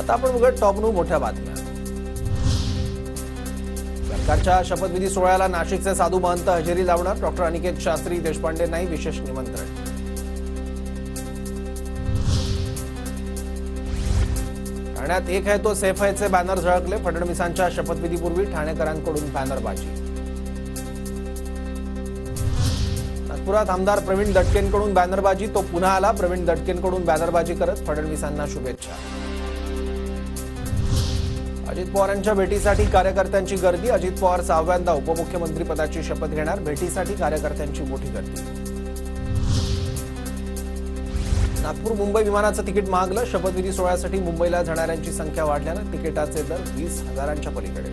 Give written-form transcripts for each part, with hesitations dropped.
आता आपण बघूया टॉप न्यूज मोठ्या बातम्या। सरकारच्या शपथविधी सोहळ्याला नाशिकचे साधू महंत हजेरी लावणार। डॉक्टर अनिकेत शास्त्री देशपांडेंनाही विशेष निमंत्रण। ठाण्यात एक है तो सेफ हैचे बॅनर झळकले। फडणवीसांच्या शपथविधीपूर्वी ठाणेकरांकडून बॅनरबाजी। नागपुरात आमदार प्रवीण दटकेंकडून बॅनरबाजी। तो पुन्हा आला। प्रवीण दटकेंकडून बॅनरबाजी करत फडणवीसांना शुभेच्छा। अजित पवारांच्या भेटीसाठी कार्यकर्त्यांची गर्दी। अजित पवार 6व्यांदा उपमुख्यमंत्रीपदाची शपथ घेणार। भेटीसाठी कार्यकर्त्यांची मोठी गर्दी। नागपूर मुंबई विमानाचं तिकीट महागलं। शपथविधी सोहळ्यासाठी मुंबईला जाणाऱ्यांची संख्या वाढल्यानं तिकिटाचे दर 20,000च्या पलीकडे।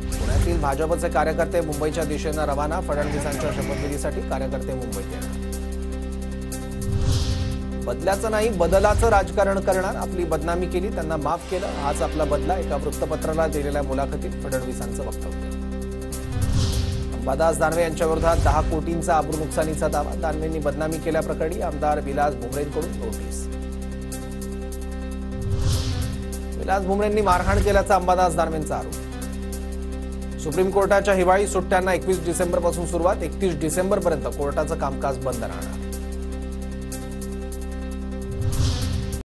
पुण्यातील भाजपचे कार्यकर्ते मुंबईच्या दिशेनं रवाना। फडणवीसांच्या शपथविधीसाठी कार्यकर्ते मुंबईत येणार। बदल्याचं नाही बदलाचं राजकारण करणार। आपली बदनामी केली, त्यांना माफ केलं, हाच आपला बदला। एका वृत्तपत्राला दिलेल्या मुलाखतीत फडणवीसांचं वक्तव्य। अंबादास दानवे यांच्या विरोधात 10 कोटींचा अब्रू नुकसानीचा दावा। दानवेंनी बदनामी केल्याप्रकरणी आमदार विलास भुमरेंकडून नोटीस। विलास भुमरेंनी मारहाण केल्याचा अंबादास दानवेंचा आरोप। सुप्रीम कोर्टाच्या हिवाळी सुट्ट्यांना 21 डिसेंबरपासून सुरुवात। 31 डिसेंबरपर्यंत कोर्टाचं कामकाज बंद राहणार।